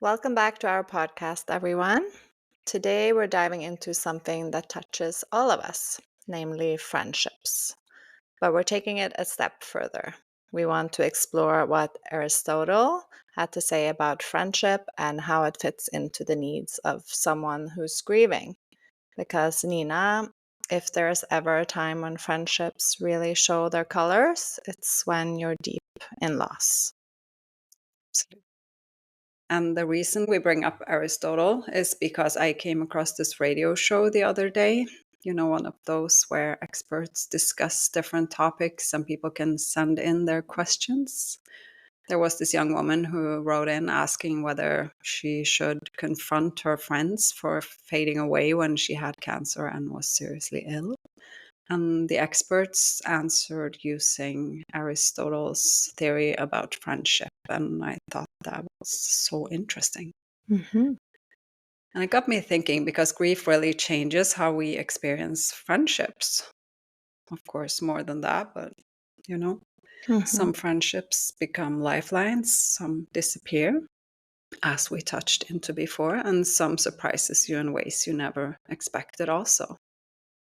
Welcome back to our podcast, everyone. Today we're diving into something that touches all of us, namely friendships. But we're taking it a step further. We want to explore what Aristotle had to say about friendship and how it fits into the needs of someone who's grieving. Because, Nina, if there's ever a time when friendships really show their colors, it's when you're deep in loss. Absolutely. And the reason we bring up Aristotle is because I came across this radio show the other day. One of those where experts discuss different topics and people can send in their questions. There was this young woman who wrote in asking whether she should confront her friends for fading away when she had cancer and was seriously ill. And the experts answered using Aristotle's theory about friendship. And I thought that was so interesting. Mm-hmm. And it got me thinking because grief really changes how we experience friendships. Of course, more than that, but Mm-hmm. some friendships become lifelines, some disappear, as we touched into before, and some surprises you in ways you never expected also.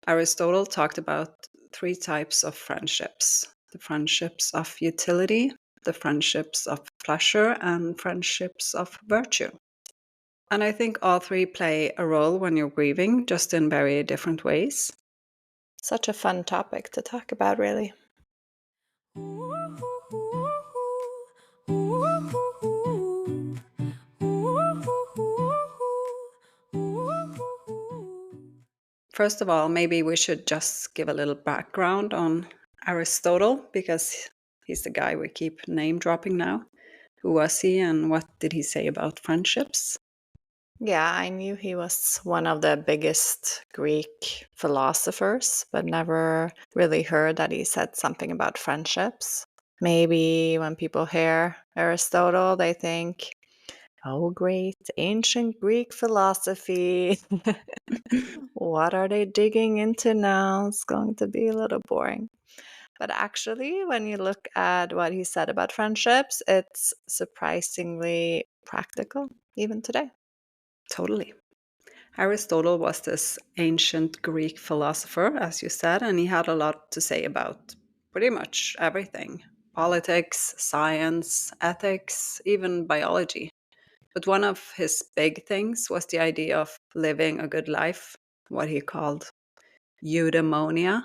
Aristotle talked about three types of friendships: the friendships of utility, the friendships of pleasure, and friendships of virtue. And I think all three play a role when you're grieving, just in very different ways. Such a fun topic to talk about, really. First of all, maybe we should just give a little background on Aristotle, because he's the guy we keep name dropping now. Who was he and what did he say about friendships? Yeah, I knew he was one of the biggest Greek philosophers, but never really heard that he said something about friendships. Maybe when people hear Aristotle, they think, oh, great ancient Greek philosophy. What are they digging into now? It's going to be a little boring. But actually, when you look at what he said about friendships, it's surprisingly practical even today. Totally. Aristotle was this ancient Greek philosopher, as you said, and he had a lot to say about pretty much everything: politics, science, ethics, even biology. But one of his big things was the idea of living a good life, what he called eudaimonia,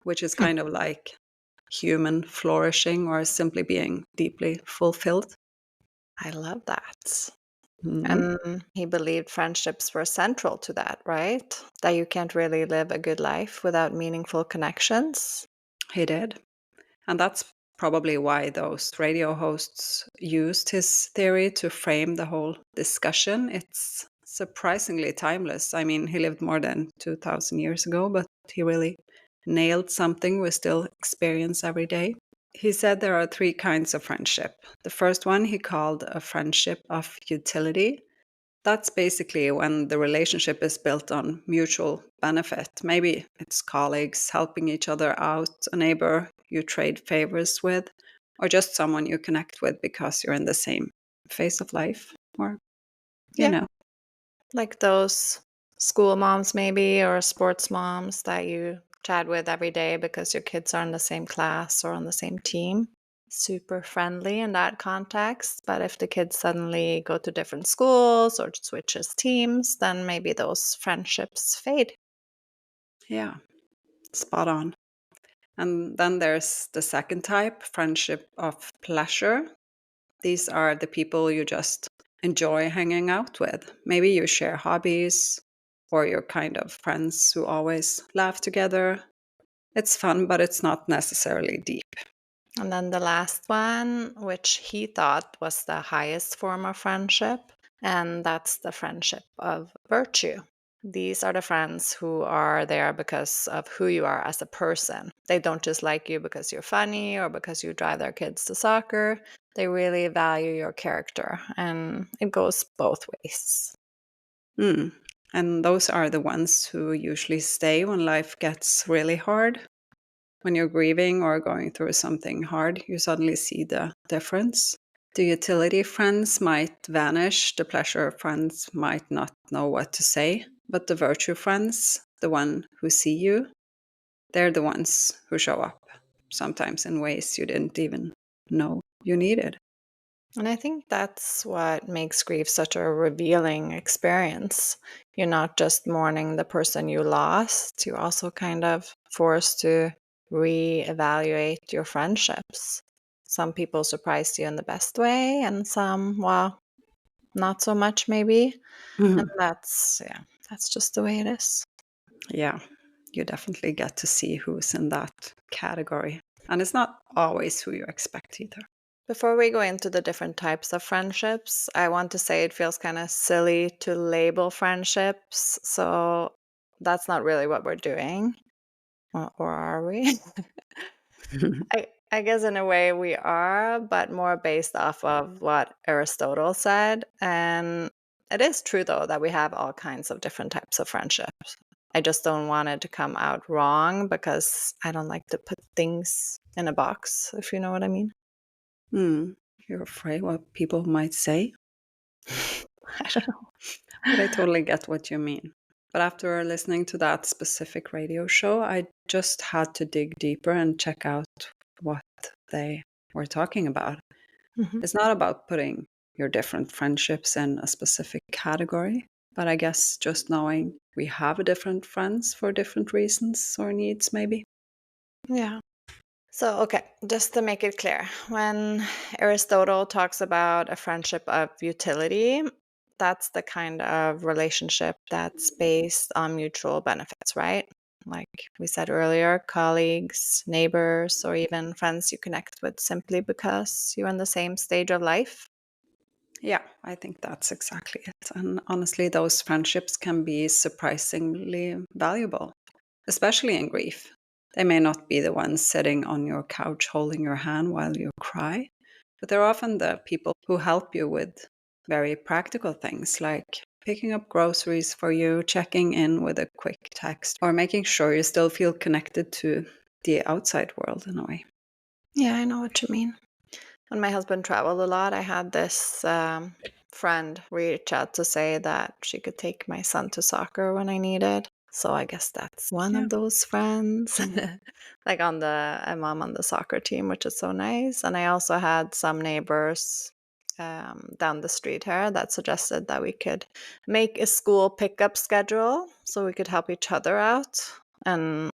which is kind of like human flourishing or simply being deeply fulfilled. I love that. Mhm. And he believed friendships were central to that, right? That you can't really live a good life without meaningful connections. He did. And that's probably why those radio hosts used his theory to frame the whole discussion. It's surprisingly timeless. I mean, he lived more than 2,000 years ago, but he really nailed something we still experience every day. He said there are three kinds of friendship. The first one he called a friendship of utility. That's basically when the relationship is built on mutual benefit. Maybe it's colleagues helping each other out, a neighbor you trade favors with, or just someone you connect with because you're in the same phase of life. Or, you Yeah, know, like those school moms, maybe, or sports moms that you chat with every day because your kids are in the same class or on the same team. Super friendly in that context. But if the kids suddenly go to different schools or switches teams, then maybe those friendships fade. yeah, spot on. And then there's the second type, friendship of pleasure. These are the people you just enjoy hanging out with. Maybe you share hobbies, or you're kind of friends who always laugh together. It's fun, but it's not necessarily deep. And then the last one, which he thought was the highest form of friendship, and that's the friendship of virtue. These are the friends who are there because of who you are as a person. They don't just like you because you're funny or because you drive their kids to soccer. They really value your character, and it goes both ways. Hmm. And those are the ones who usually stay when life gets really hard. When you're grieving or going through something hard, you suddenly see the difference. The utility friends might vanish, the pleasure friends might not know what to say, but the virtue friends, the one who see you, they're the ones who show up, sometimes in ways you didn't even know you needed. And I think that's what makes grief such a revealing experience. You're not just mourning the person you lost, you're also kind of forced to reevaluate your friendships. Some people surprised you in the best way, and some, well, not so much, maybe. And Mhm. yeah, that's just the way it is. Yeah, you definitely get to see who's in that category. And it's not always who you expect either. Before we go into the different types of friendships, I want to say it feels kind of silly to label friendships. So that's not really what we're doing. Or are we? I guess in a way we are, but more based off of what Aristotle said. And it is true, though, that we have all kinds of different types of friendships. I just don't want it to come out wrong because I don't like to put things in a box, if you know what I mean. Hmm. You're afraid what people might say, I don't know. but I totally get what you mean. But after listening to that specific radio show, I just had to dig deeper and check out what they were talking about. Mhm. It's not about putting your different friendships in a specific category, but I guess just knowing we have different friends for different reasons or needs, maybe. Yeah. So, okay, just to make it clear, when Aristotle talks about a friendship of utility, that's the kind of relationship that's based on mutual benefits, right? Like we said earlier, colleagues, neighbors, or even friends you connect with simply because you're in the same stage of life. Yeah, I think that's exactly it. And honestly, those friendships can be surprisingly valuable, especially in grief. They may not be the ones sitting on your couch holding your hand while you cry, but they're often the people who help you with very practical things like picking up groceries for you, checking in with a quick text, or making sure you still feel connected to the outside world in a way. Yeah, I know what you mean. When my husband traveled a lot, I had this friend reach out to say that she could take my son to soccer when I needed. So I guess that's one Yeah. of those friends. Like I'm on the soccer team, which is so nice. And I also had some neighbors down the street here that suggested that we could make a school pickup schedule so we could help each other out. And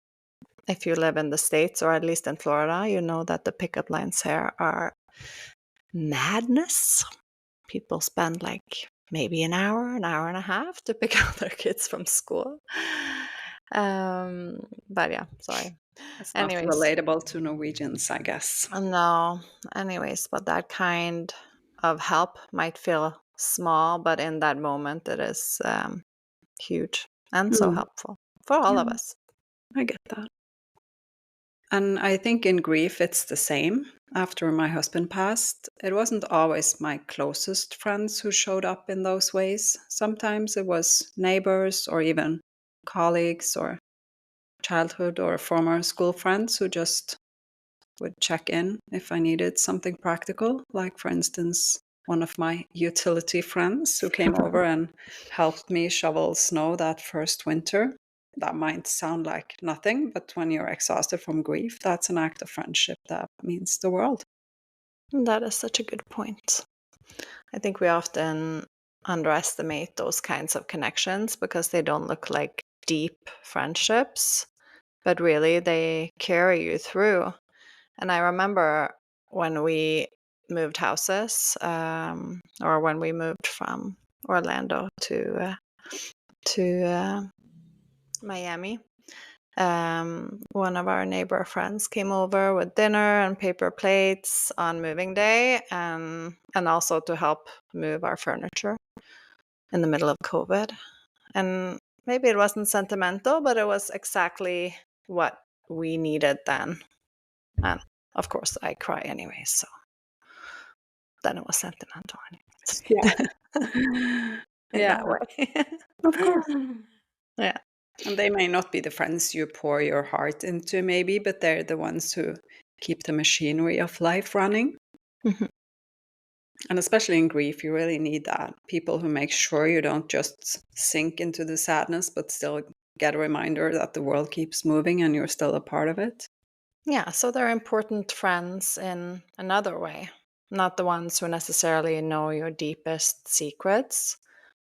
if you live in the States or at least in Florida, you know that the pickup lines here are madness. People spend like maybe an hour and a half to pick up their kids from school. But yeah, sorry. It's not Anyways, relatable to Norwegians, I guess. no, anyways, but that kind of help might feel small, but in that moment, it is huge and so Mm, helpful for all of yeah, us. I get that. And I think in grief, it's the same. After my husband passed, it wasn't always my closest friends who showed up in those ways. Sometimes it was neighbors or even colleagues or childhood or former school friends who just would check in if I needed something practical. Like, for instance, one of my utility friends who came over and helped me shovel snow that first winter. That might sound like nothing, but when you're exhausted from grief, that's an act of friendship that means the world. That is such a good point. I think we often underestimate those kinds of connections because they don't look like deep friendships, but really they carry you through. And I remember when we moved houses, or when we moved from Orlando to Miami. One of our neighbor friends came over with dinner and paper plates on moving day, and also to help move our furniture in the middle of COVID. And maybe it wasn't sentimental, but it was exactly what we needed then. And of course, I cry anyway, so then it was sentimental Yeah. anyway. In Yeah, that way. of course. Yeah. And they may not be the friends you pour your heart into, maybe, but they're the ones who keep the machinery of life running. Mhm. And especially in grief, you really need that. People who make sure you don't just sink into the sadness, but still get a reminder that the world keeps moving and you're still a part of it. Yeah, so they're important friends in another way. Not the ones who necessarily know your deepest secrets,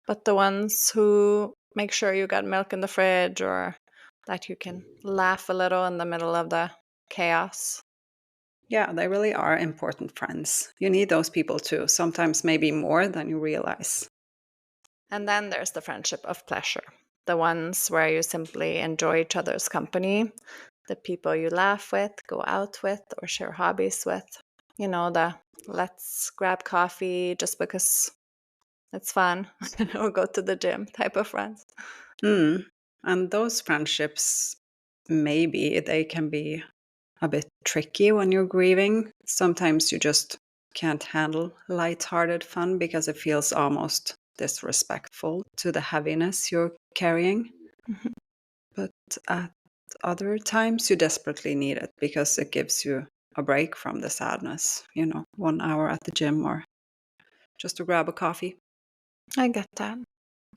but the ones who make sure you got milk in the fridge or that you can laugh a little in the middle of the chaos. Yeah, they really are important friends. You need those people too, sometimes maybe more than you realize. And then there's the friendship of pleasure, the ones where you simply enjoy each other's company, the people you laugh with, go out with, or share hobbies with. You know, the let's grab coffee just because it's fun, or go to the gym type of friends. Mm. And those friendships, maybe they can be a bit tricky when you're grieving. Sometimes you just can't handle lighthearted fun because it feels almost disrespectful to the heaviness you're carrying. Mhm. But at other times, you desperately need it because it gives you a break from the sadness, 1 hour at the gym or just to grab a coffee. I get that.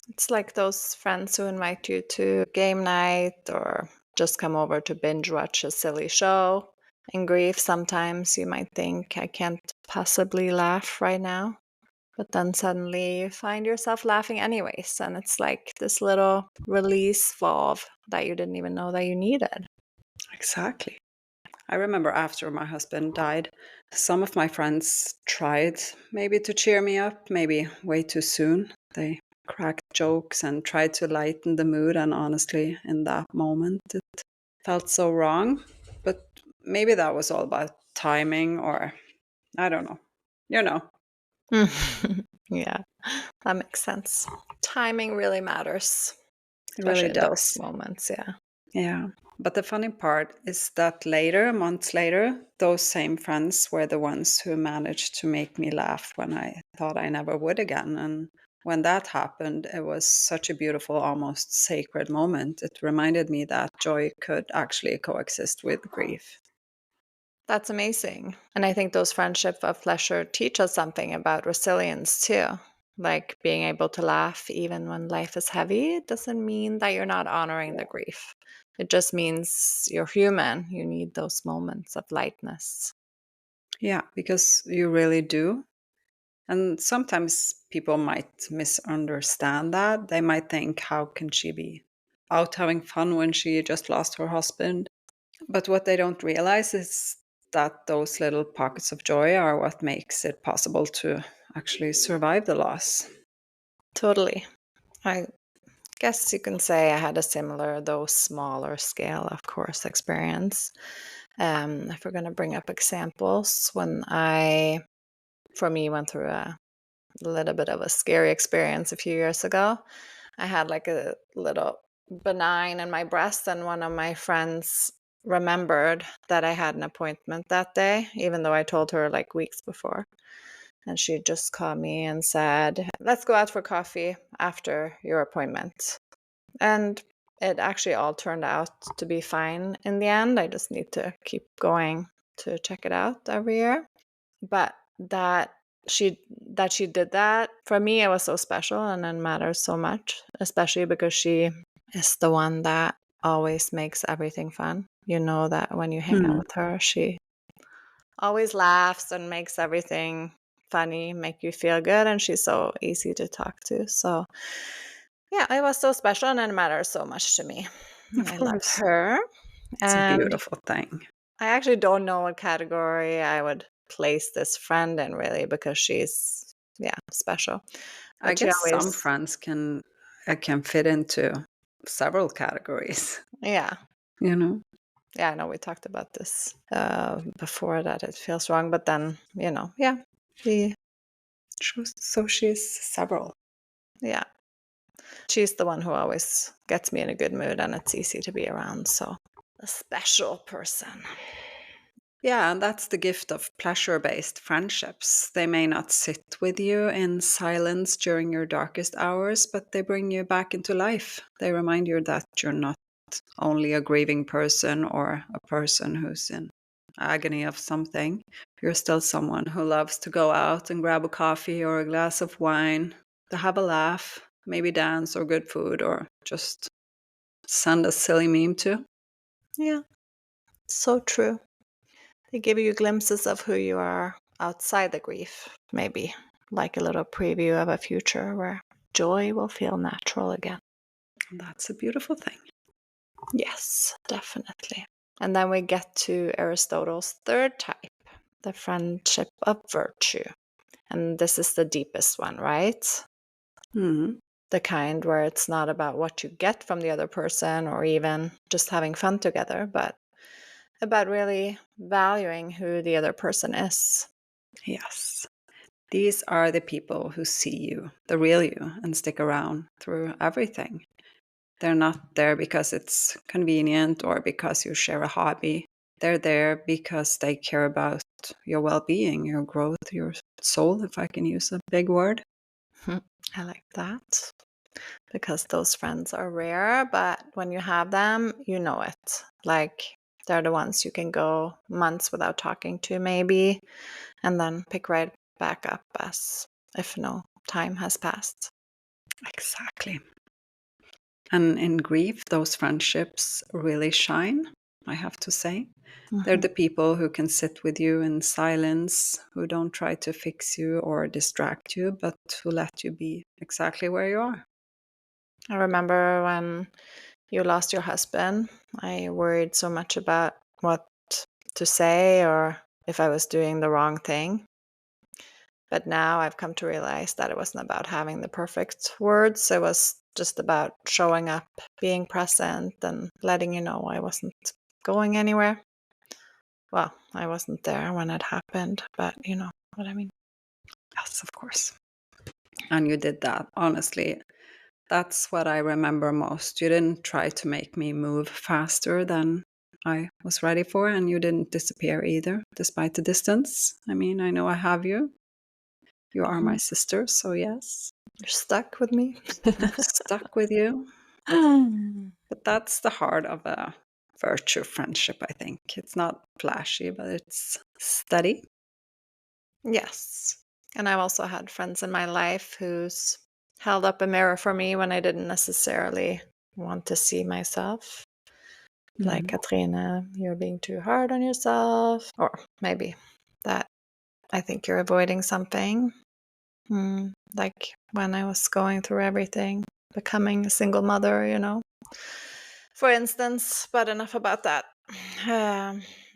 It's like those friends who invite you to game night or just come over to binge watch a silly show. In grief, sometimes you might think, I can't possibly laugh right now. But then suddenly you find yourself laughing anyways. And it's like this little release valve that you didn't even know that you needed. Exactly. I remember after my husband died, some of my friends tried maybe to cheer me up, maybe way too soon. They cracked jokes and tried to lighten the mood. And honestly, in that moment, it felt so wrong. But maybe that was all about timing, or I don't know. You know, Yeah, that makes sense. Timing really matters, it really especially in those does. moments. Yeah. Yeah. But the funny part is that later, months later, those same friends were the ones who managed to make me laugh when I thought I never would again. And when that happened, it was such a beautiful, almost sacred moment. It reminded me that joy could actually coexist with grief. That's amazing. And I think those friendship of pleasure teach us something about resilience too. Like being able to laugh even when life is heavy doesn't mean that you're not honoring the grief. It just means you're human. You need those moments of lightness. Yeah, because you really do. And sometimes people might misunderstand that. They might think, how can she be out having fun when she just lost her husband? But what they don't realize is that those little pockets of joy are what makes it possible to actually survive the loss. Totally. I guess you can say I had a similar, though smaller scale, of course, experience. If we're going to bring up examples, when for me, went through a little bit of a scary experience a few years ago. I had like a little benign in my breast, and one of my friends remembered that I had an appointment that day, even though I told her like weeks before. And she just called me and said, let's go out for coffee after your appointment. And it actually all turned out to be fine in the end. I just need to keep going to check it out every year. But she did that, for me, it was so special and it matters so much, especially because she is the one that always makes everything fun. You know that when you hang out Hmm. with her, she always laughs and makes everything funny, make you feel good, and she's so easy to talk to. So yeah, it was so special and it matters so much to me. Of I love course. her. It's a And beautiful thing. I actually don't know what category I would place this friend in, really, because she's, yeah, special. I But she guess some always, friends can fit into several categories, yeah, you know. yeah, I know we talked about this before, that it feels wrong, but then, yeah, the, So she's several. yeah, she's the one who always gets me in a good mood and it's easy to be around. So, a special person. Yeah, and that's the gift of pleasure based friendships. They may not sit with you in silence during your darkest hours, but they bring you back into life. They remind you that you're not only a grieving person or a person who's in agony of something, you're still someone who loves to go out and grab a coffee or a glass of wine, to have a laugh, maybe dance or good food, or just send a silly meme to. Yeah, so true. They give you glimpses of who you are outside the grief, maybe like a little preview of a future where joy will feel natural again. And that's a beautiful thing. Yes, definitely. And then we get to Aristotle's third type, the friendship of virtue. And this is the deepest one, right? Hmm. The kind where it's not about what you get from the other person or even just having fun together, but about really valuing who the other person is. Yes. These are the people who see you, the real you, and stick around through everything. They're not there because it's convenient or because you share a hobby. They're there because they care about your well being, your growth, your soul, if I can use a big word. I like that because those friends are rare, but when you have them, you know it. Like they're the ones you can go months without talking to, maybe, and then pick right back up as if no time has passed. Exactly. And in grief, those friendships really shine, I have to say. They're Mhm. the people who can sit with you in silence, who don't try to fix you or distract you, but who let you be exactly where you are. I remember when you lost your husband, I worried so much about what to say or if I was doing the wrong thing. But now I've come to realize that it wasn't about having the perfect words. It was just about showing up, being present, and letting you know I wasn't going anywhere. Well, I wasn't there when it happened, but you know what I mean. Yes, of course. And you did that, honestly. That's what I remember most. You didn't try to make me move faster than I was ready for, and you didn't disappear either, despite the distance. I mean, I know I have you. You are my Mhm. sister, so yes, You're stuck with me. I'm stuck with you. But that's the heart of a virtue friendship, I think. It's not flashy, but it's steady. Yes. And I've also had friends in my life who's held up a mirror for me when I didn't necessarily want to see myself. Like, Mhm. Katrina, you're being too hard on yourself. Or maybe that I think you're avoiding something. Like when I was going through everything, becoming a single mother, for instance. But enough about that.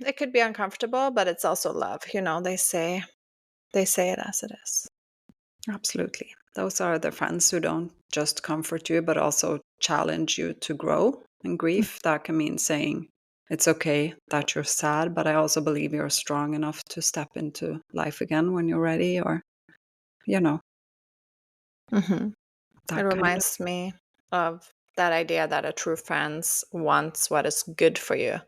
It could be uncomfortable, but it's also love. They say it as it is. Absolutely. Those are the friends who don't just comfort you, but also challenge you to grow. In grief, that can mean saying, it's okay that you're sad, but I also believe you're strong enough to step into life again when you're ready, or, you know, Mm-hmm. It that kind of. reminds me of that idea that a true friend wants what is good for you,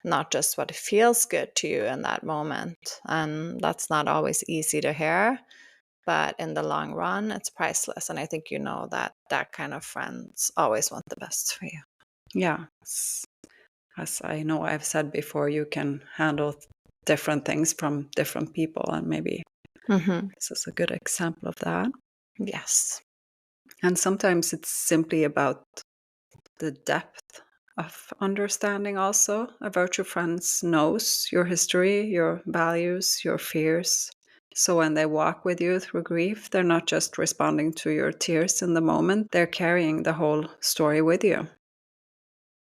not just what feels good to you in that moment. And that's not always easy to hear, but in the long run, it's priceless. And I think you know that that kind of friends always want the best for you. Yeah. As I know I've said before, you can handle different things from different people, and maybe Mm-hmm. this is a good example of that. Yes. And sometimes it's simply about the depth of understanding also. A virtual friend knows your history, your values, your fears. So when they walk with you through grief, they're not just responding to your tears in the moment, they're carrying the whole story with you.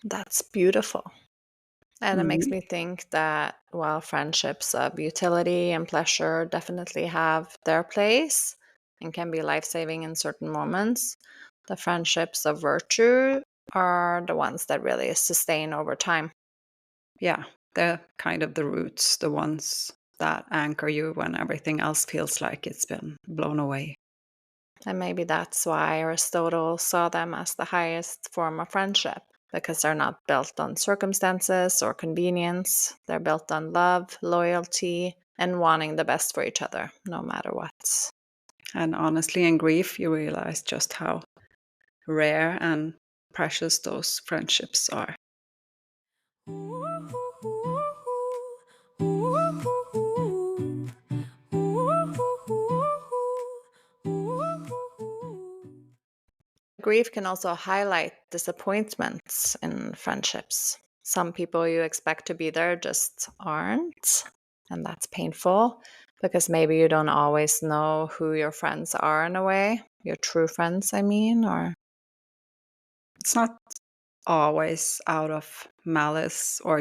That's beautiful. And it makes Mhm. me think that while friendships of utility and pleasure definitely have their place and can be life saving in certain moments, the friendships of virtue are the ones that really sustain over time. Yeah, they're kind of the roots, the ones that anchor you when everything else feels like it's been blown away. And maybe that's why Aristotle saw them as the highest form of friendship, because they're not built on circumstances or convenience. They're built on love, loyalty, and wanting the best for each other, no matter what. And honestly, in grief, you realize just how rare and precious those friendships are. Grief can also highlight disappointments in friendships. Some people you expect to be there just aren't, and that's painful because maybe you don't always know who your friends are in a way, your true friends, I mean, or It's not always out of malice or,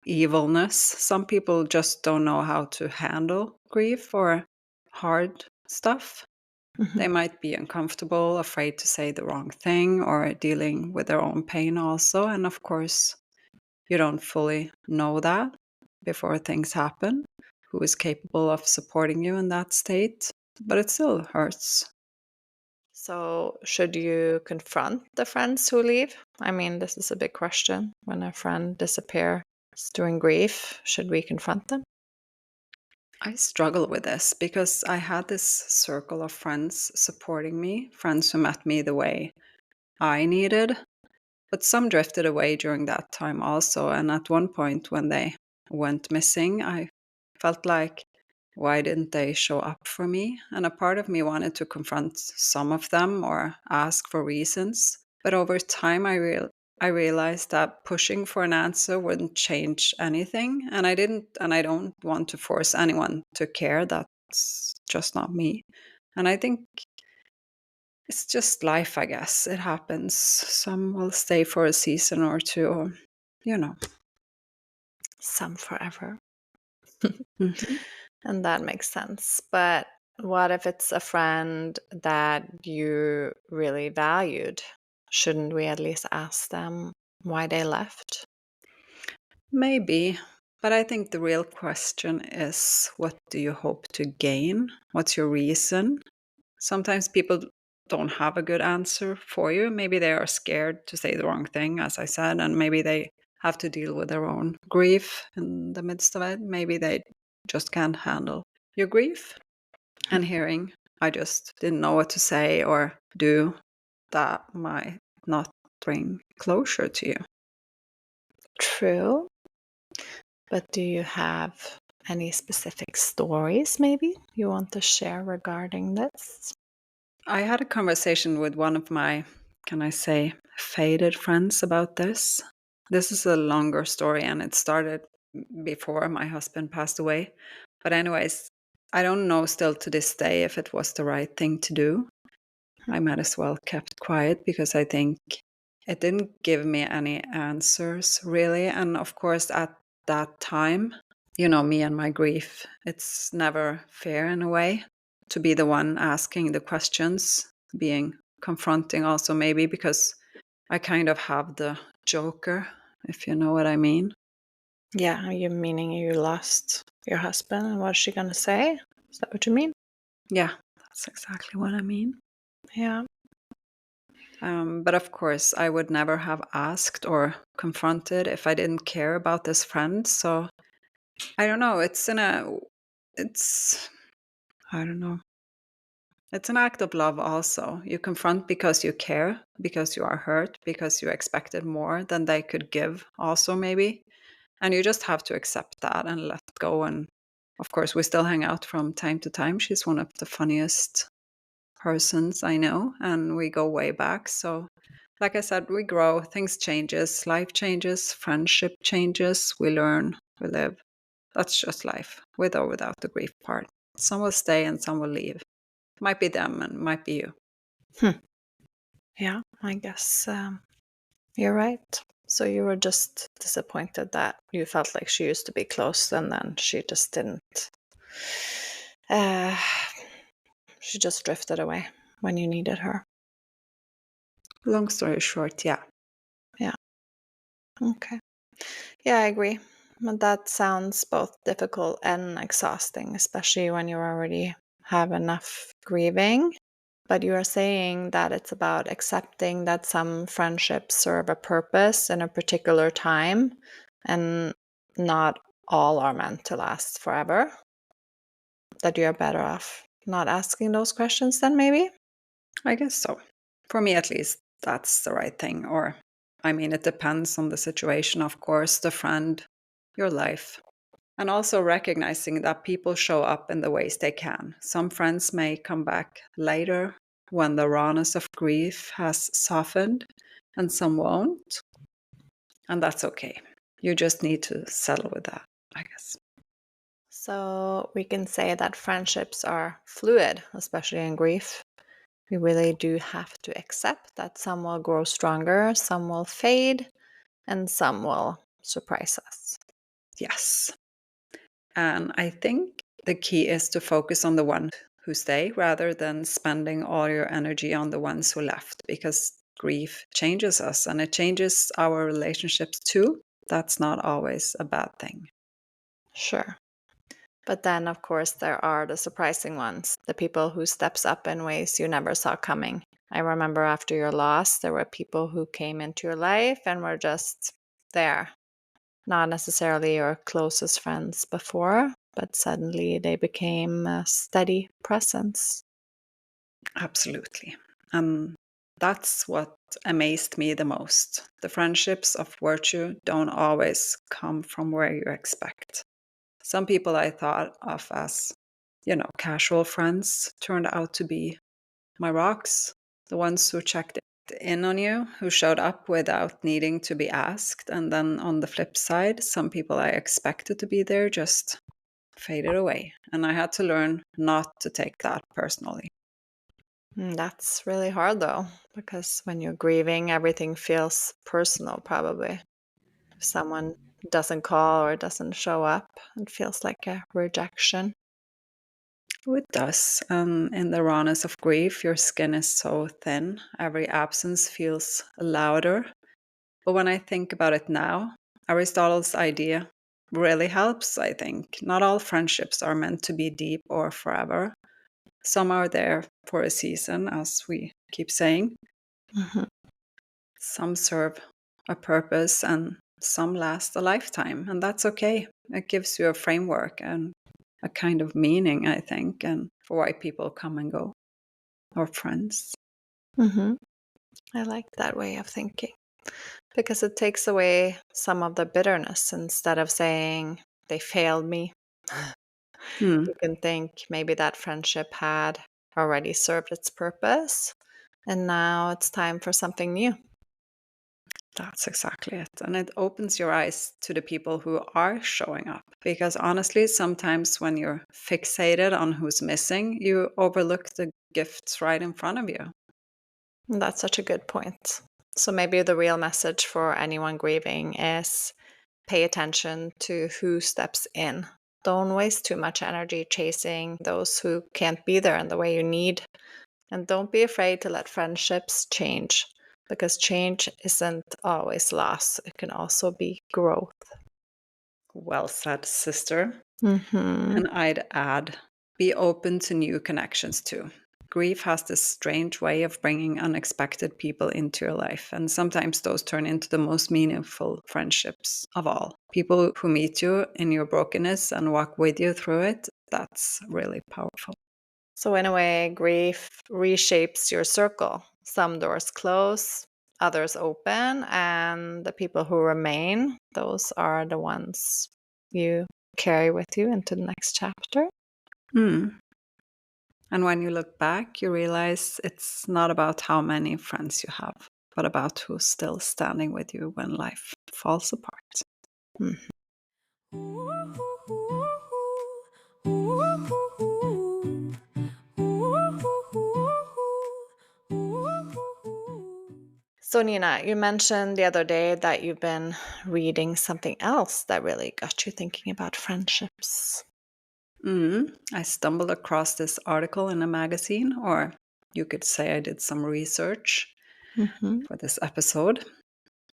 evilness. Some people just don't know how to handle grief or hard stuff. They Mhm. might be uncomfortable, afraid to say the wrong thing, or dealing with their own pain also. And of course, you don't fully know that before things happen, who is capable of supporting you in that state, but it still hurts. So, should you confront the friends who leave? I mean, this is a big question. When a friend disappears during grief, should we confront them? I struggle with this because I had this circle of friends supporting me, friends who met me the way I needed, but some drifted away during that time also. And at one point, when they went missing, I felt like, why didn't they show up for me? And a part of me wanted to confront some of them or ask for reasons. But over time, I realized that pushing for an answer wouldn't change anything. And I don't want to force anyone to care. That's just not me. And I think it's just life, I guess. It happens. Some will stay for a season or two, you know. Some forever. Mhm. And that makes sense. But what if it's a friend that you really valued? Shouldn't we at least ask them why they left? Maybe. But I think the real question is, what do you hope to gain? What's your reason? Sometimes people don't have a good answer for you. Maybe they are scared to say the wrong thing, as I said, and maybe they have to deal with their own grief in the midst of it. Maybe they just can't handle your grief. And hearing, I just didn't know what to say or do, that might not bring closure to you. True. But do you have any specific stories maybe you want to share regarding this? I had a conversation with one of my, can I say, faded friends about this. This is a longer story and it started before my husband passed away. But, anyways, I don't know still to this day if it was the right thing to do. I might as well kept quiet because I think it didn't give me any answers really. And of course, at that time, me and my grief, it's never fair in a way to be the one asking the questions, being confronting also, maybe because I kind of have the joker, if you know what I mean. Yeah, are you meaning you lost your husband and what's she gonna say? Is that what you mean? Yeah, that's exactly what I mean. Yeah. But of course, I would never have asked or confronted if I didn't care about this friend. So I don't know. It's, I don't know. It's an act of love also. You confront because you care, because you are hurt, because you expected more than they could give, also, maybe. And you just have to accept that and let go. And of course, we still hang out from time to time. She's one of the funniest persons I know, and we go way back. So, like I said, we grow, things changes, life changes, friendship changes, we learn, we live. That's just life, with or without the grief part. Some will stay and some will leave. Might be them and might be you. Hmm. Yeah, I guess you're right. So you were just disappointed that you felt like she used to be close and then she just didn't. Uh, she just drifted away when you needed her. Long story short, yeah. Yeah. Okay. Yeah, I agree. But that sounds both difficult and exhausting, especially when you already have enough grieving. But you are saying that it's about accepting that some friendships serve a purpose in a particular time and not all are meant to last forever. That you're better off not asking those questions then, maybe? I guess so. For me, at least, that's the right thing. Or, I mean, it depends on the situation, of course, the friend, your life. And also recognizing that people show up in the ways they can. Some friends may come back later, when the rawness of grief has softened and some won't. And that's okay. You just need to settle with that, I guess. So we can say that friendships are fluid, especially in grief. We really do have to accept that some will grow stronger, some will fade, and some will surprise us. Yes. And I think the key is to focus on the ones who stay rather than spending all your energy on the ones who left, because grief changes us and it changes our relationships too. That's not always a bad thing. Sure. But then, of course, there are the surprising ones, the people who steps up in ways you never saw coming. I remember after your loss, there were people who came into your life and were just there. Not necessarily your closest friends before, but suddenly they became a steady presence. Absolutely. And that's what amazed me the most. The friendships of virtue don't always come from where you expect. Some people I thought of as, casual friends turned out to be my rocks, the ones who checked in on you, who showed up without needing to be asked. And then on the flip side, some people I expected to be there just faded away. And I had to learn not to take that personally. That's really hard though, because when you're grieving, everything feels personal, probably. If someone doesn't call or doesn't show up, it feels like a rejection. It does. In the rawness of grief, your skin is so thin. Every absence feels louder. But when I think about it now, Aristotle's idea really helps, I think. Not all friendships are meant to be deep or forever. Some are there for a season, as we keep saying. Mhm. Some serve a purpose and some last a lifetime. And that's okay. It gives you a framework and a kind of meaning, I think, and for why people come and go, or friends. hmm I like that way of thinking because it takes away some of the bitterness. Instead of saying they failed me, Hmm. you can think maybe that friendship had already served its purpose and now it's time for something new. That's exactly it. And it opens your eyes to the people who are showing up. Because honestly, sometimes when you're fixated on who's missing, you overlook the gifts right in front of you. And that's such a good point. So maybe the real message for anyone grieving is pay attention to who steps in. Don't waste too much energy chasing those who can't be there in the way you need. And don't be afraid to let friendships change because change isn't always loss, it can also be growth. Well said, sister. hmm And I'd add, be open to new connections too. Grief has this strange way of bringing unexpected people into your life, and sometimes those turn into the most meaningful friendships of all. People who meet you in your brokenness and walk with you through it, that's really powerful. So, in a way, grief reshapes your circle. Some doors close, others open, and the people who remain, those are the ones you carry with you into the next chapter. Hmm. And when you look back, you realize it's not about how many friends you have, but about who's still standing with you when life falls apart. Mhm. So, Nina, you mentioned the other day that you've been reading something else that really got you thinking about friendships. I stumbled across this article in a magazine, or you could say I did some research hmm for this episode.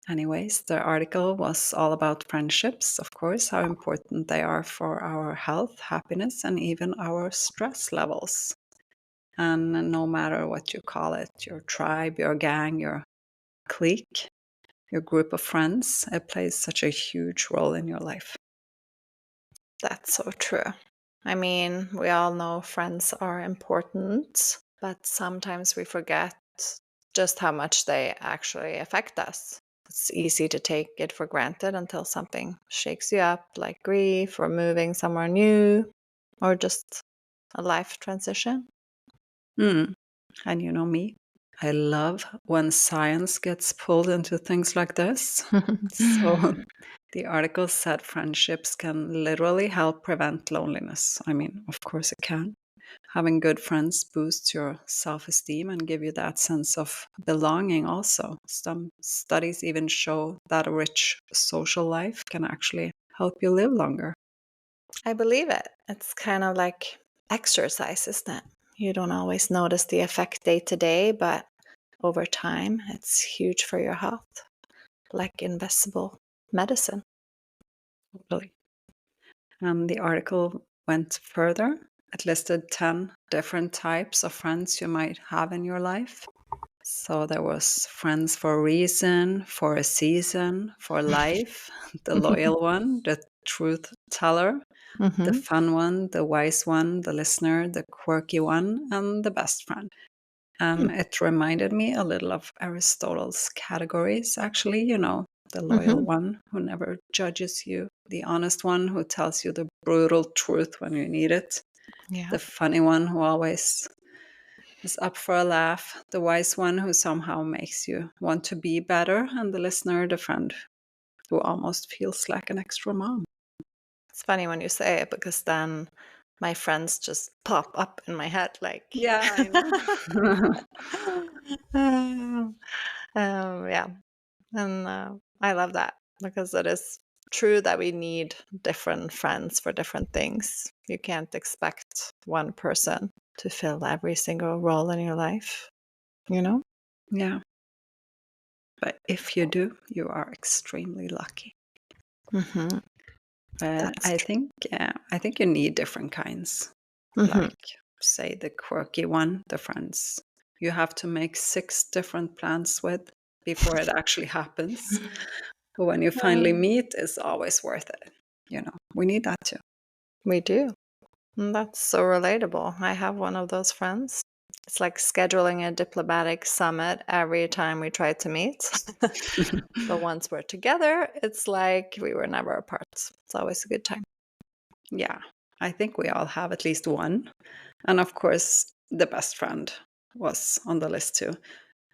Anyways, the article was all about friendships, of course, how important they are for our health, happiness, and even our stress levels. And no matter what you call it, your tribe, your gang, your clique, your group of friends, it plays such a huge role in your life. That's so true. I mean, we all know friends are important, but sometimes we forget just how much they actually affect us. It's easy to take it for granted until something shakes you up, like grief or moving somewhere new or just a life transition. Hmm. And you know me, I love when science gets pulled into things like this. So the article said friendships can literally help prevent loneliness. I mean, of course it can. Having good friends boosts your self esteem and give you that sense of belonging, also. Some studies even show that a rich social life can actually help you live longer. I believe it. It's kind of like exercise, isn't it? You don't always notice the effect day to day, but over time, it's huge for your health, like invisible medicine. Really. And the article went further. It listed 10 different types of friends you might have in your life. So there was friends for a reason, for a season, for life, the loyal one, the truth teller, the Hmm. fun one, the wise one, the listener, the quirky one, and the best friend. And it reminded me a little of Aristotle's categories, actually, the loyal Hmm. one who never judges you, the honest one who tells you the brutal truth when you need it, Yeah. the funny one who always is up for a laugh, the wise one who somehow makes you want to be better, and the listener, the friend who almost feels like an extra mom. It's funny when you say it because then my friends just pop up in my head like, Yeah, I know. um, yeah. And I love that because it is true that we need different friends for different things. You can't expect one person to fill every single role in your life, you know? Yeah, but if you do, you are extremely lucky. Hmm. But That's I true. think, I think you need different kinds. Hmm. Like, say, the quirky one, the friends you have to make 6 different plans with before it actually happens. But when you finally meet, it's always worth it. We need that too. We do. And that's so relatable. I have one of those friends. It's like scheduling a diplomatic summit every time we try to meet. But once we're together, it's like we were never apart. It's always a good time. Yeah, I think we all have at least one. And of course, the best friend was on the list too.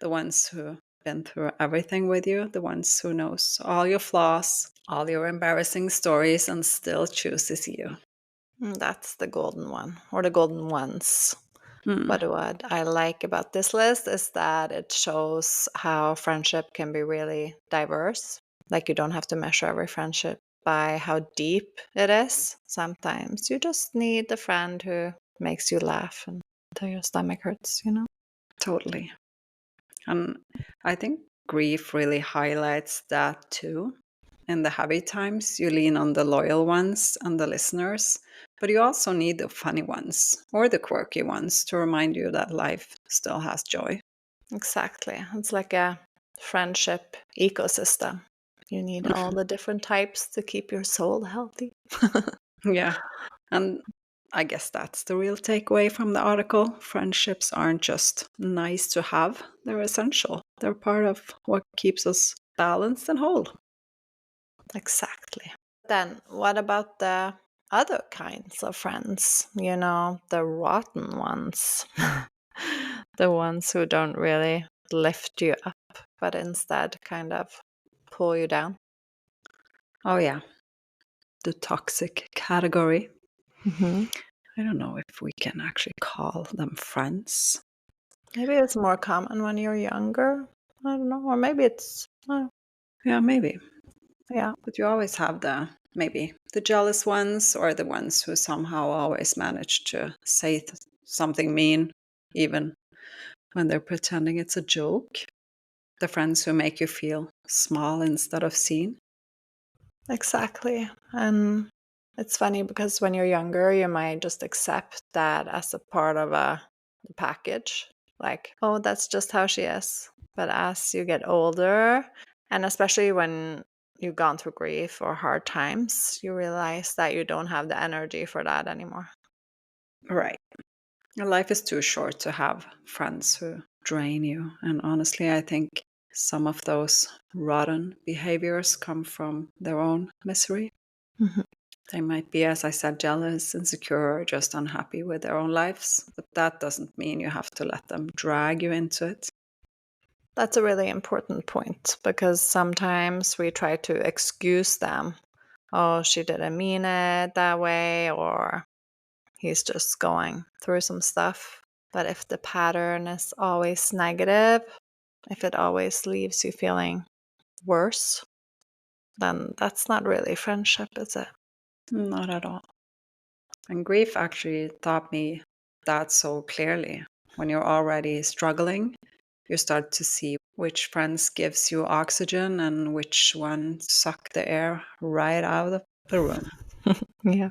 The ones who been through everything with you, the ones who knows all your flaws, all your embarrassing stories and still chooses you. That's the golden one, or the golden ones. Hmm, But what I like about this list is that it shows how friendship can be really diverse. Like you don't have to measure every friendship by how deep it is. Sometimes you just need the friend who makes you laugh until your stomach hurts, you know? totally. And I think grief really highlights that too. In the heavy times, you lean on the loyal ones and the listeners, but you also need the funny ones or the quirky ones to remind you that life still has joy. Exactly. It's like a friendship ecosystem. You need all the different types to keep your soul healthy. Yeah. And I guess that's the real takeaway from the article. Friendships aren't just nice to have, they're essential. They're part of what keeps us balanced and whole. Exactly. Then, what about the other kinds of friends? You know, the rotten ones. The ones who don't really lift you up, but instead kind of pull you down. Oh, yeah, the toxic category. Hmm. I don't know if we can actually call them friends. Maybe it's more common when you're younger. I don't know. Or maybe it's, Yeah, maybe. yeah, But you always have maybe the jealous ones or the ones who somehow always manage to say something mean, even when they're pretending it's a joke. The friends who make you feel small instead of seen. exactly. And it's funny because when you're younger, you might just accept that as a part of the package. Like, oh, that's just how she is. But as you get older, and especially when you've gone through grief or hard times, you realize that you don't have the energy for that anymore. Right. Your life is too short to have friends who drain you. And honestly, I think some of those rotten behaviors come from their own misery. Mhm. They might be, as I said, jealous, insecure, or just unhappy with their own lives. But that doesn't mean you have to let them drag you into it. That's a really important point because sometimes we try to excuse them. Oh, she didn't mean it that way, or he's just going through some stuff. But if the pattern is always negative, if it always leaves you feeling worse, then that's not really friendship, is it? Not at all. And grief actually taught me that so clearly. When you're already struggling, you start to see which friends gives you oxygen and which ones suck the air right out of the room. Yeah.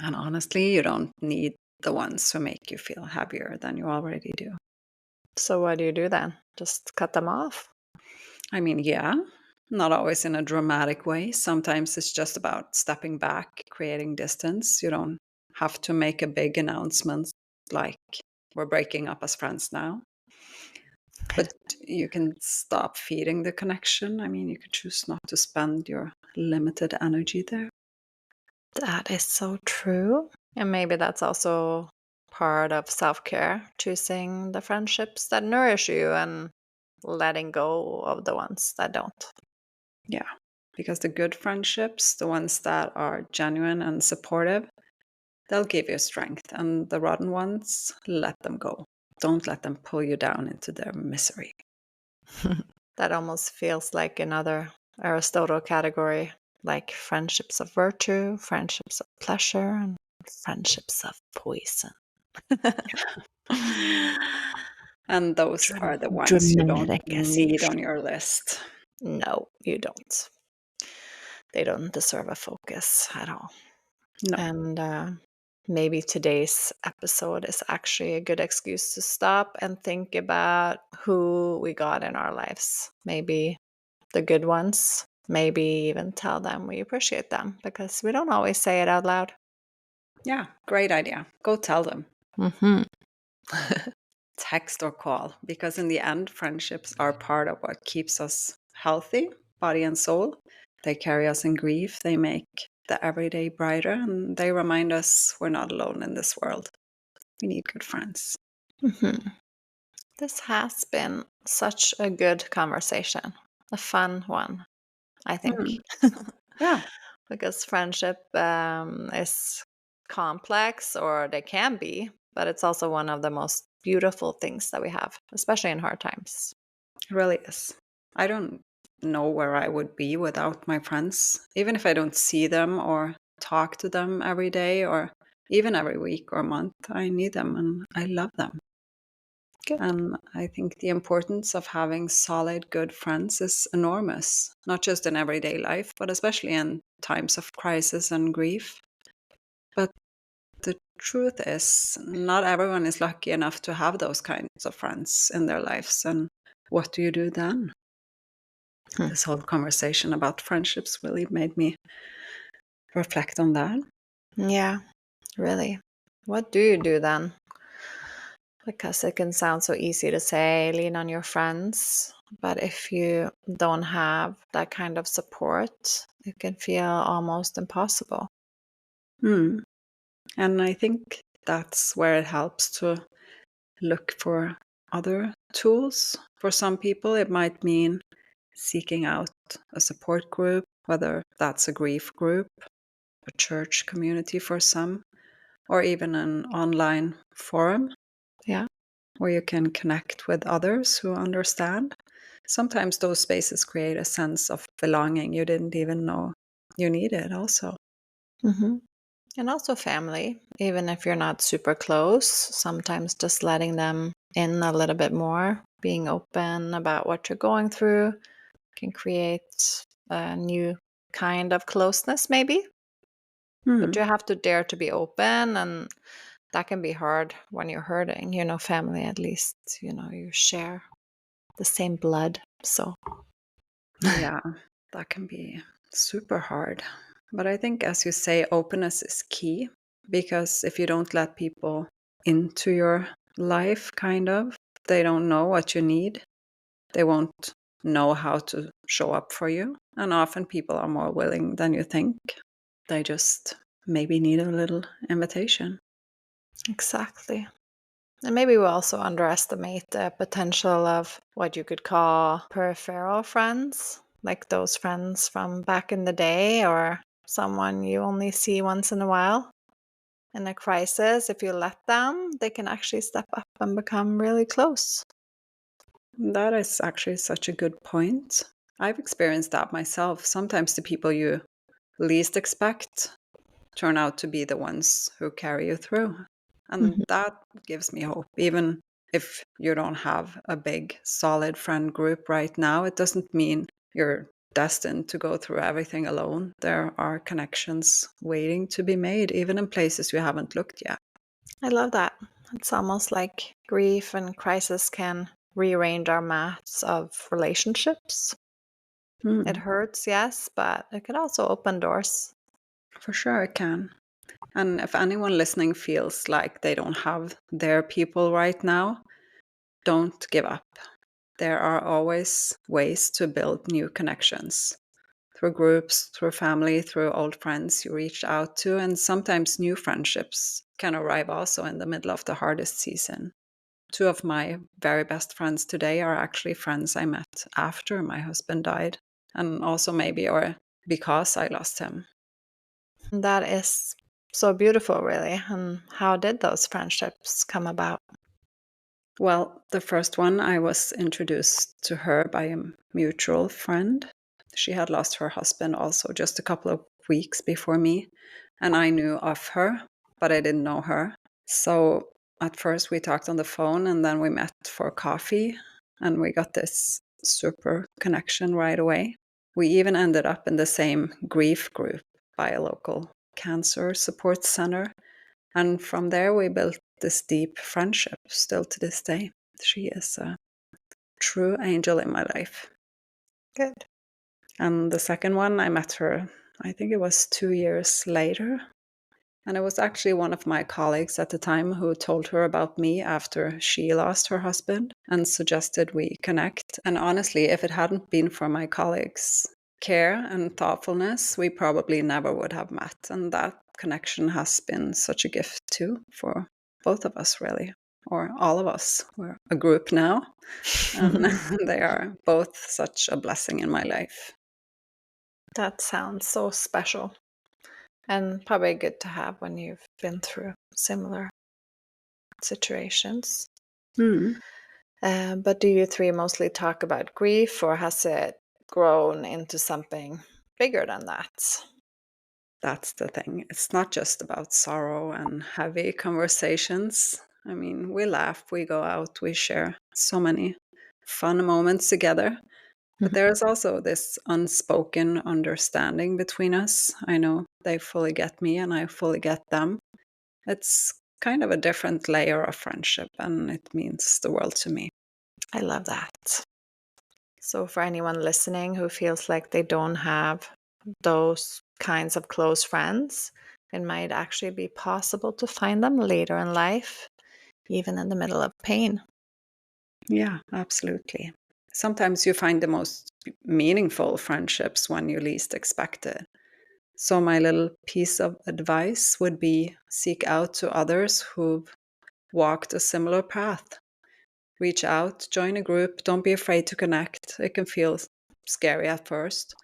And honestly, you don't need the ones who make you feel happier than you already do. So what do you do then? Just cut them off? I mean, yeah, not always in a dramatic way. Sometimes it's just about stepping back, creating distance. You don't have to make a big announcement like we're breaking up as friends now. But you can stop feeding the connection. I mean, you could choose not to spend your limited energy there. That is so true. And maybe that's also part of self care, choosing the friendships that nourish you and letting go of the ones that don't. Yeah. Because the good friendships, the ones that are genuine and supportive, they'll give you strength. And the rotten ones, let them go. Don't let them pull you down into their misery. That almost feels like another Aristotle category, like friendships of virtue, friendships of pleasure, and friendships of poison. And those are the ones you don't Dramatic as need usual. on your list. No, you don't. They don't deserve a focus at all. No. And maybe today's episode is actually a good excuse to stop and think about who we got in our lives. Maybe the good ones. Maybe even tell them we appreciate them because we don't always say it out loud. Yeah, great idea. Go tell them. Mm-hmm. Text or call, because in the end, friendships are part of what keeps us healthy, body and soul. They carry us in grief, they make the everyday brighter, and they remind us we're not alone in this world. We need good friends. Mm-hmm. This has been such a good conversation, a fun one, I think. Mm, yeah, Because friendship is complex, or they can be, but it's also one of the most beautiful things that we have, especially in hard times. it really is. I don't know where I would be without my friends, even if I don't see them or talk to them every day or even every week or month. I need them and I love them. Good. And I think the importance of having solid, good friends is enormous, not just in everyday life, but especially in times of crisis and grief. But the truth is, not everyone is lucky enough to have those kinds of friends in their lives. And what do you do then? Hmm. This whole conversation about friendships really made me reflect on that. Yeah, really. What do you do then? Because it can sound so easy to say, lean on your friends. But if you don't have that kind of support, it can feel almost impossible. Hmm. And I think that's where it helps to look for other tools. For some people, it might mean seeking out a support group, whether that's a grief group, a church community for some, or even an online forum Yeah. where you can connect with others who understand. Sometimes those spaces create a sense of belonging you didn't even know you needed, also. Hmm. And also family, even if you're not super close, sometimes just letting them in a little bit more, being open about what you're going through can create a new kind of closeness, maybe. But Hmm. you have to dare to be open, and that can be hard when you're hurting. Family, at least, you share the same blood. So, Yeah, that can be super hard. But I think, as you say, openness is key because if you don't let people into your life, kind of, they don't know what you need. They won't know how to show up for you. And often people are more willing than you think. They just maybe need a little invitation. Exactly. And maybe we also underestimate the potential of what you could call peripheral friends, like those friends from back in the day or someone you only see once in a while. In a crisis, if you let them, they can actually step up and become really close. That is actually such a good point. I've experienced that myself. Sometimes the people you least expect turn out to be the ones who carry you through. And Mhm. that gives me hope. Even if you don't have a big, solid friend group right now, it doesn't mean you're destined to go through everything alone. There are connections waiting to be made, even in places you haven't looked yet. I love that. It's almost like grief and crisis can rearrange our maps of relationships. It Hmm, hurts, yes, but it could also open doors. for sure, it can. And if anyone listening feels like they don't have their people right now, don't give up. There are always ways to build new connections through groups, through family, through old friends you reached out to, and sometimes new friendships can arrive also in the middle of the hardest season. Two of my very best friends today are actually friends I met after my husband died, and also maybe or because I lost him. That is so beautiful, really. And how did those friendships come about? Well, the first one, I was introduced to her by a mutual friend. She had lost her husband also just a couple of weeks before me, and I knew of her, but I didn't know her. So at first we talked on the phone and then we met for coffee, and we got this super connection right away. We even ended up in the same grief group by a local cancer support center, and from there, we built this deep friendship still to this day. She is a true angel in my life. Good. And the second one, I met her, I think it was 2 years later. And it was actually one of my colleagues at the time who told her about me after she lost her husband and suggested we connect. And honestly, if it hadn't been for my colleagues' care and thoughtfulness, we probably never would have met. And that connection has been such a gift too for both of us, really, or all of us. We're a group now, and they are both such a blessing in my life. That sounds so special and probably good to have when you've been through similar situations. Hmm. But do you three mostly talk about grief, or has it grown into something bigger than that? That's the thing. It's not just about sorrow and heavy conversations. I mean, we laugh, we go out, we share so many fun moments together. But Mhm. there's also this unspoken understanding between us. I know they fully get me and I fully get them. It's kind of a different layer of friendship, and it means the world to me. I love that. So, for anyone listening who feels like they don't have those kinds of close friends, it might actually be possible to find them later in life, even in the middle of pain. Yeah, absolutely. Sometimes you find the most meaningful friendships when you least expect it. So, my little piece of advice would be seek out to others who've walked a similar path. Reach out, join a group, don't be afraid to connect. It can feel scary at first,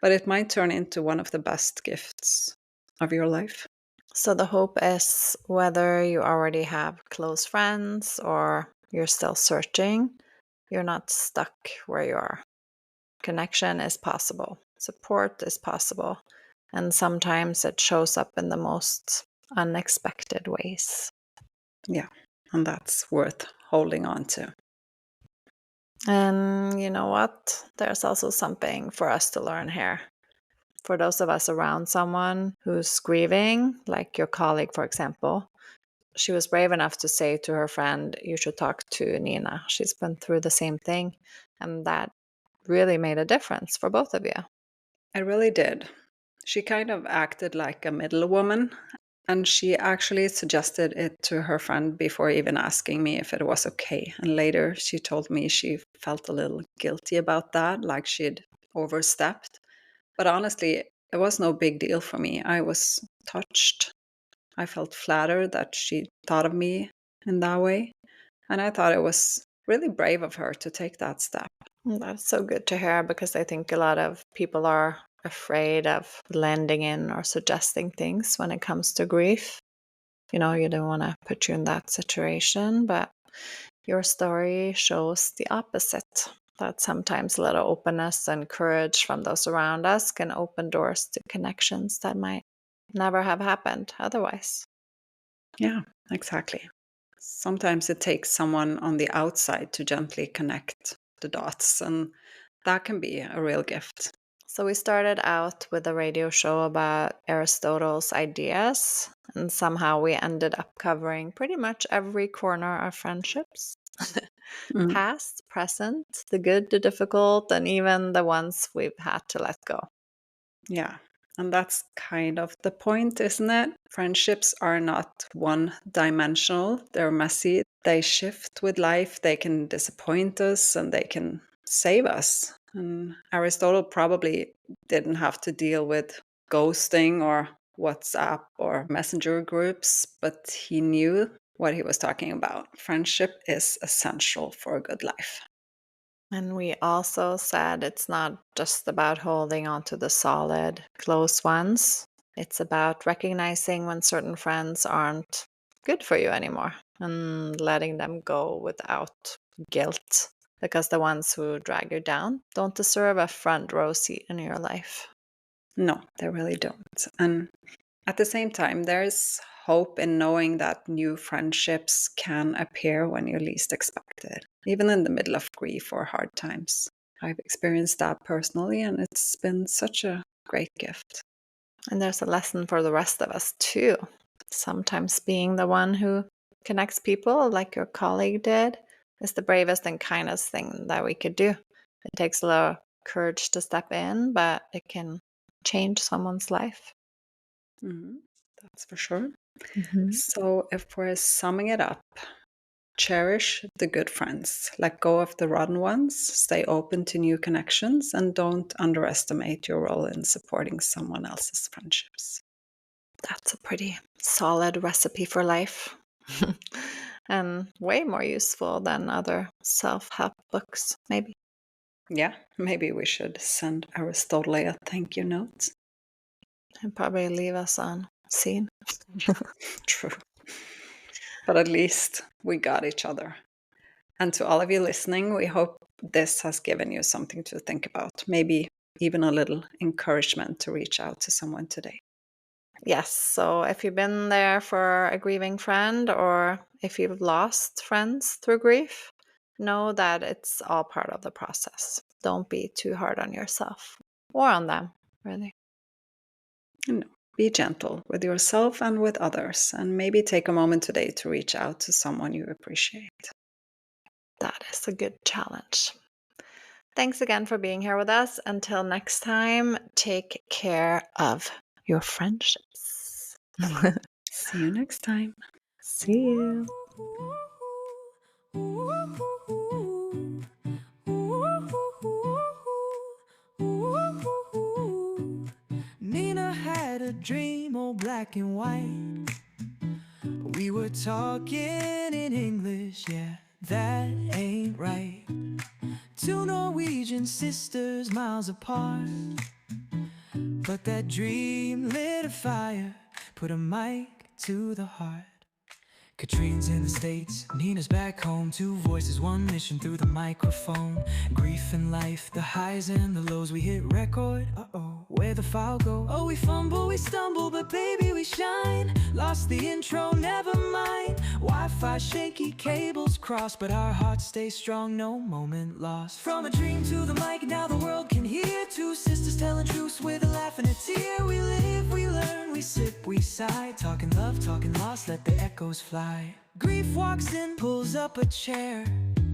but it might turn into one of the best gifts of your life. So, the hope is whether you already have close friends or you're still searching, you're not stuck where you are. Connection is possible, support is possible, and sometimes it shows up in the most unexpected ways. Yeah, and that's worth holding on to. And you know what? There's also something for us to learn here. For those of us around someone who's grieving, like your colleague, for example, she was brave enough to say to her friend, "You should talk to Nina. She's been through the same thing." And that really made a difference for both of you. I really did. She kind of acted like a middle woman, and she actually suggested it to her friend before even asking me if it was okay. And later she told me she felt a little guilty about that, like she'd overstepped. But honestly, There was no big deal for me. I was touched. I felt flattered that she thought of me in that way. And I thought it was really brave of her to take that step. That's so good to hear because I think a lot of people are afraid of lending in or suggesting things when it comes to grief. You know, you don't want to put you in that situation, but your story shows the opposite. That sometimes a little openness and courage from those around us can open doors to connections that might never have happened otherwise. Yeah, exactly. Sometimes it takes someone on the outside to gently connect the dots, and that can be a real gift. So, we started out with a radio show about Aristotle's ideas, and somehow we ended up covering pretty much every corner of friendships Mm, past, present, the good, the difficult, and even the ones we've had to let go. yeah. And that's kind of the point, isn't it? Friendships are not one dimensional, they're messy, they shift with life, they can disappoint us, and they can save us. And Aristotle probably didn't have to deal with ghosting or WhatsApp or messenger groups, but he knew what he was talking about. Friendship is essential for a good life. And we also said it's not just about holding on to the solid, close ones. It's about recognizing when certain friends aren't good for you anymore and letting them go without guilt. Because the ones who drag you down don't deserve a front row seat in your life. No, they really don't. And at the same time, there's hope in knowing that new friendships can appear when you least expect it, even in the middle of grief or hard times. I've experienced that personally, and it's been such a great gift. And there's a lesson for the rest of us too. Sometimes being the one who connects people, like your colleague did, is the bravest and kindest thing that we could do. It takes a lot of courage to step in, but it can change someone's life. Mhm, that's for sure. Mhm. So, if we're summing it up, cherish the good friends, let go of the rotten ones, stay open to new connections, and don't underestimate your role in supporting someone else's friendships. That's a pretty solid recipe for life. And way more useful than other self help books, maybe. Yeah, maybe we should send Aristotle a thank you note. And probably leave us on scene. True. But at least we got each other. And to all of you listening, we hope this has given you something to think about, maybe even a little encouragement to reach out to someone today. Yes, so if you've been there for a grieving friend or if you've lost friends through grief, know that it's all part of the process. Don't be too hard on yourself or on them, really. You know, be gentle with yourself and with others, and maybe take a moment today to reach out to someone you appreciate. That is a good challenge. Thanks again for being here with us. Until next time, take care of your friendships. See you next time. See you. Nina had a dream, all black and white. We were talking in English, yeah, that ain't right. Two Norwegian sisters miles apart, but that dream lit a fire, put a mic to the heart. Katrine's in the States, Nina's back home. Two voices, one mission through the microphone. Grief in life, the highs and the lows. We hit record, uh-oh, where the file go? Oh, we fumble, we stumble, but baby we shine. Lost the intro, never mind. Wi-Fi shaky, cables crossed, but our hearts stay strong, no moment lost. From a dream to the mic, now the world can hear. Two sisters telling truths with a laugh and a tear. We live, we learn, we sip, we sigh. Talking love, talking lost, let the echoes fly. Grief walks in, pulls up a chair,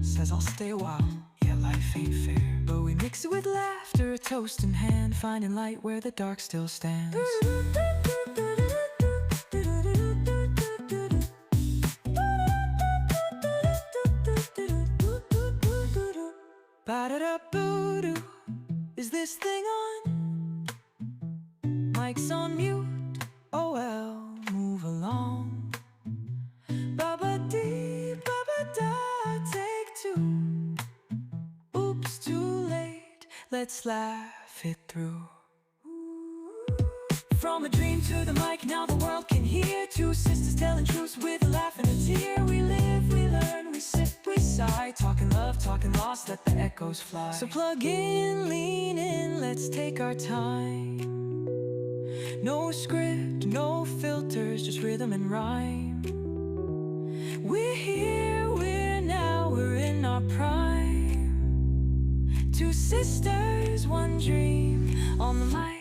says I'll stay a while, yeah, life ain't fair. But we mix it with laughter, a toast in hand, finding light where the dark still stands. Ba-da-da-boo-doo, is this thing on? mic's on mute. Oh well, move along. Ba-ba-dee, ba-ba-da, take two. Oops, too late, let's laugh it through. From a dream to the mic, now the world can hear. Two sisters telling truths with a laugh and a tear. We live, we learn, we sit, we sigh. Talking love, talking lost, let the echoes fly. So plug in, lean in, let's take our time. No script, no filters, just rhythm and rhyme. We're here, we're now, we're in our prime. Two sisters, one dream, on the mic.